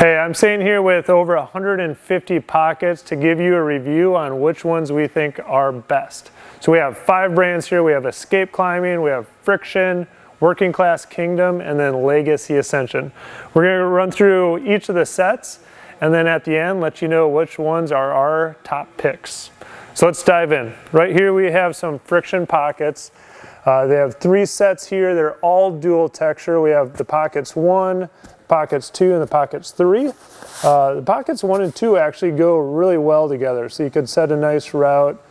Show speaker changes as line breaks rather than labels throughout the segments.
Hey, I'm sitting here with over 150 pockets to give you a review on which ones we think are best. So we have 5 brands here. We have Escape Climbing, we have Friction, Working Class Kingdom, and then Legacy Ascension. We're going to run through each of the sets and then at the end let you know which ones are our top picks. So let's dive in. Right here we have some Friction pockets. They have 3 sets here. They're all dual texture. We have the pockets 1, pockets 2, and the pockets 3. The pockets 1 and 2 actually go really well together, so you could set a nice route,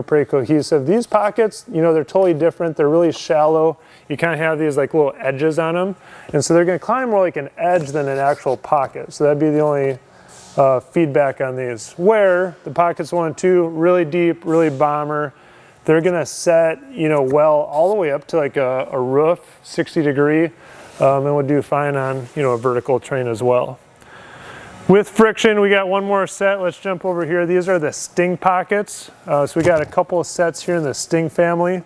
pretty cohesive. These pockets, they're totally different. They're really shallow. You kind of have these like little edges on them, and so they're going to climb more like an edge than an actual pocket. So that'd be the only feedback on these. Where the pockets 1 and 2, really deep, really bomber. They're going to set, well all the way up to like a roof, 60 degree. And would do fine on a vertical terrain as well. With Friction, we got one more set. Let's jump over here. These are the Sting pockets. So we got a couple of sets here in the Sting family,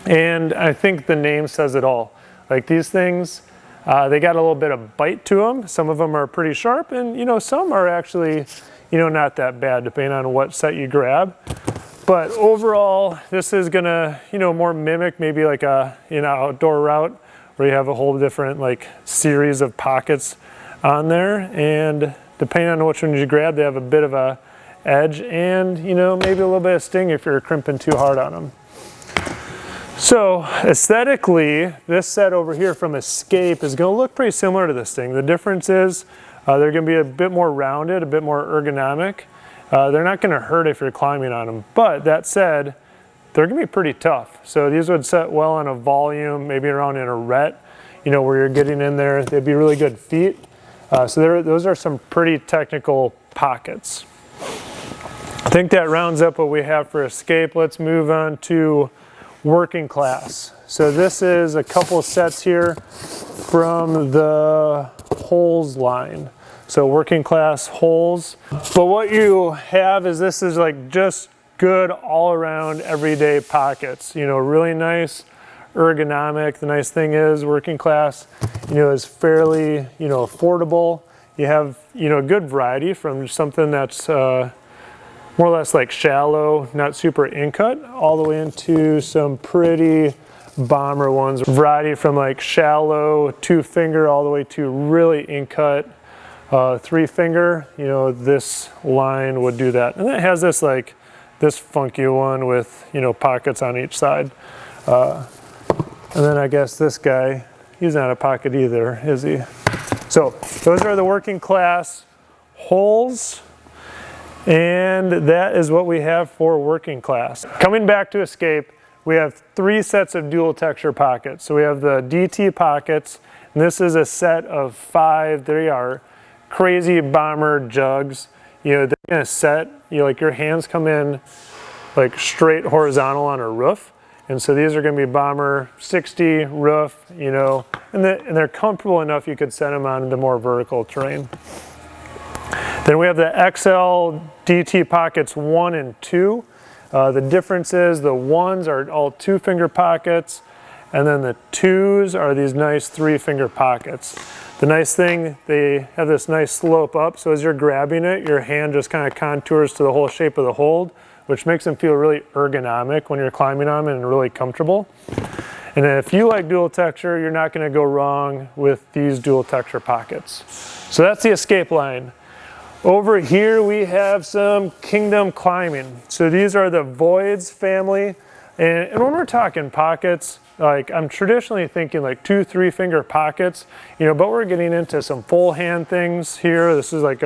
and I think the name says it all. Like these things, they got a little bit of bite to them. Some of them are pretty sharp, and some are actually not that bad depending on what set you grab. But overall, this is gonna more mimic maybe like a outdoor route, where you have a whole different like series of pockets on there, and depending on which one you grab, they have a bit of a edge and maybe a little bit of sting if you're crimping too hard on them. So aesthetically, this set over here from Escape is going to look pretty similar to this thing. The difference is they're going to be a bit more rounded, a bit more ergonomic. They're not going to hurt if you're climbing on them, but that said, they're going to be pretty tough. So these would set well on a volume, maybe around in a ret, where you're getting in there. They'd be really good feet. So those are some pretty technical pockets. I think that rounds up what we have for Escape. Let's move on to Working Class. So this is a couple sets here from the Holes line. So Working Class Holes. But what you have is this is like just good all-around everyday pockets, really nice, ergonomic. The nice thing is Working Class, is fairly, affordable. You have, a good variety from something that's more or less like shallow, not super in-cut, all the way into some pretty bomber ones. Variety from like shallow 2-finger all the way to really in-cut 3-finger. This line would do that. And it has this like this funky one with pockets on each side, and then I guess this guy, he's not a pocket either, is he? So those are the Working Class Holes, and that is what we have for Working Class. Coming back to Escape, we have 3 sets of dual texture pockets. So we have the DT pockets, and this is a set of 5. They are crazy bomber jugs. They're gonna set, like your hands come in like straight horizontal on a roof. And so these are gonna be bomber 60 roof, and they're comfortable enough you could set them on the more vertical terrain. Then we have the XL DT pockets 1 and 2. The difference is the 1s are all 2-finger pockets, and then the 2s are these nice 3-finger pockets. The nice thing, they have this nice slope up, so as you're grabbing it, your hand just kind of contours to the whole shape of the hold, which makes them feel really ergonomic when you're climbing on them and really comfortable. And if you like dual texture, you're not going to go wrong with these dual texture pockets. So that's the Escape line. Over here we have some Kingdom Climbing. So these are the Voids family, and when we're talking pockets, like I'm traditionally thinking like 2-3-finger pockets, but we're getting into some full hand things here. This is like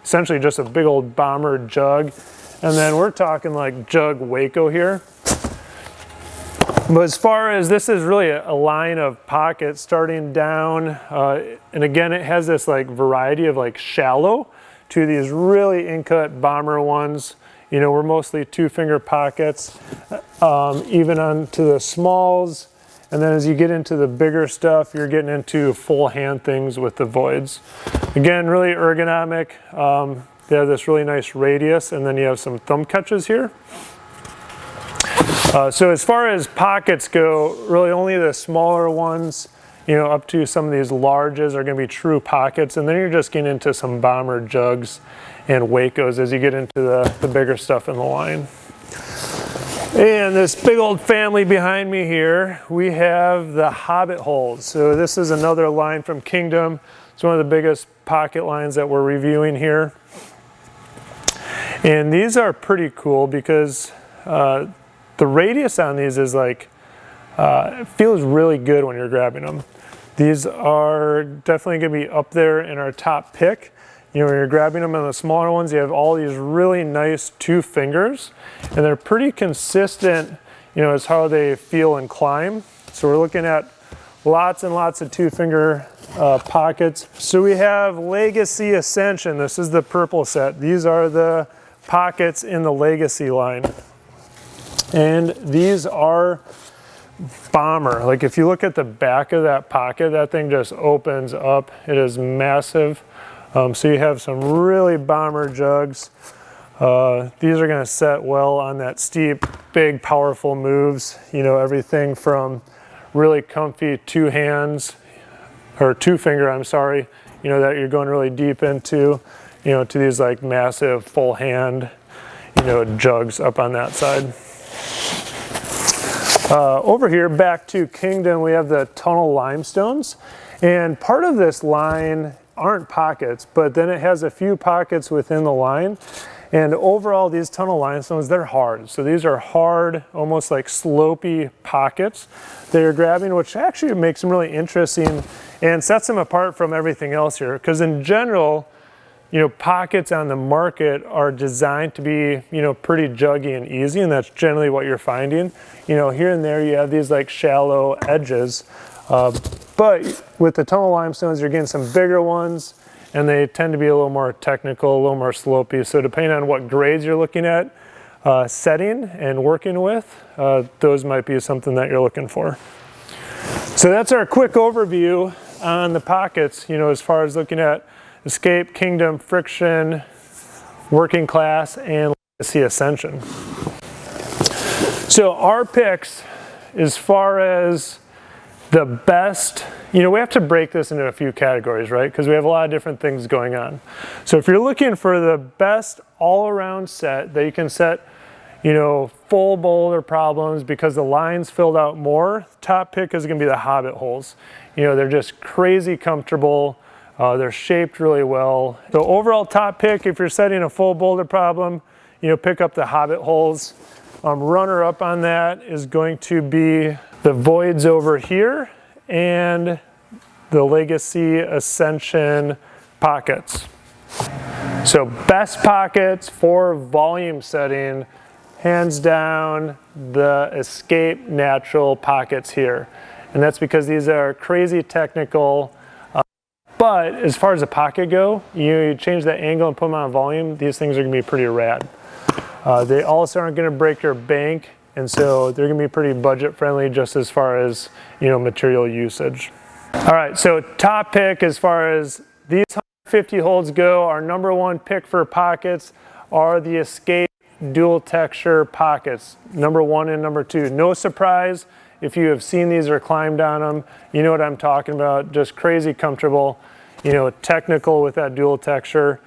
essentially just a big old bomber jug. And then we're talking like jug Waco here. But as far as this is really a line of pockets starting down, and again, it has this like variety of like shallow to these really in-cut bomber ones. We're mostly 2-finger pockets, even onto the smalls. And then as you get into the bigger stuff, you're getting into full hand things with the Voids. Again, really ergonomic. They have this really nice radius, and then you have some thumb catches here. So as far as pockets go, really only the smaller ones up to some of these larges are going to be true pockets, and then you're just getting into some bomber jugs and Wacos as you get into the bigger stuff in the line. And this big old family behind me here, we have the Hobbit holes. So this is another line from Kingdom. It's one of the biggest pocket lines that we're reviewing here. And these are pretty cool because the radius on these is like, it feels really good when you're grabbing them. These are definitely going to be up there in our top pick. When you're grabbing them on the smaller ones, you have all these really nice 2 fingers, and they're pretty consistent, as how they feel and climb. So we're looking at lots and lots of 2-finger pockets. So we have Legacy Ascension. This is the purple set. These are the pockets in the Legacy line. And these are bomber. Like if you look at the back of that pocket, that thing just opens up. It is massive. So you have some really bomber jugs. These are going to set well on that steep, big, powerful moves. Everything from really comfy 2-finger, I'm sorry, that you're going really deep into, to these like massive full hand, jugs up on that side. Over here, back to Kingdom, we have the tunnel limestones. And part of this line aren't pockets, but then it has a few pockets within the line. And overall, these tunnel limestones, they're hard. So these are hard, almost like slopey pockets that you're grabbing, which actually makes them really interesting and sets them apart from everything else here. Because in general, pockets on the market are designed to be, pretty juggy and easy, and that's generally what you're finding. Here and there you have these like shallow edges, but with the tunnel limestones, you're getting some bigger ones, and they tend to be a little more technical, a little more slopey. So depending on what grades you're looking at, setting and working with, those might be something that you're looking for. So that's our quick overview on the pockets, as far as looking at Escape, Kingdom, Friction, Working Class, and Legacy Ascension. So our picks, as far as the best, we have to break this into a few categories, right? Because we have a lot of different things going on. So if you're looking for the best all-around set that you can set, full boulder problems because the line's filled out more, top pick is going to be the Hobbit holes. They're just crazy comfortable. They're shaped really well. So overall top pick, if you're setting a full boulder problem, pick up the Hobbit holes. Runner up on that is going to be the voids over here and the Legacy Ascension pockets. So best pockets for volume setting, hands down, the Escape Natural pockets here. And that's because these are crazy technical. But as far as the pocket go, you change that angle and put them on volume, these things are going to be pretty rad. They also aren't going to break your bank, and so they're going to be pretty budget friendly just as far as material usage. All right, so top pick as far as these 150 holds go, our number 1 pick for pockets are the Escape dual texture pockets, number 1 and number 2. No surprise if you have seen these or climbed on them, you know what I'm talking about. Just crazy comfortable, technical with that dual texture.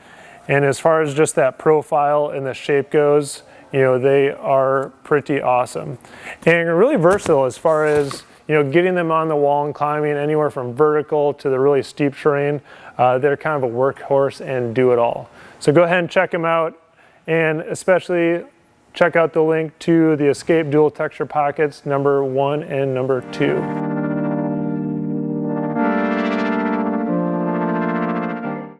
And as far as just that profile and the shape goes, they are pretty awesome. And really versatile as far as, getting them on the wall and climbing anywhere from vertical to the really steep terrain. They're kind of a workhorse and do it all. So go ahead and check them out, and especially check out the link to the Escape dual texture pockets, number 1 and number 2.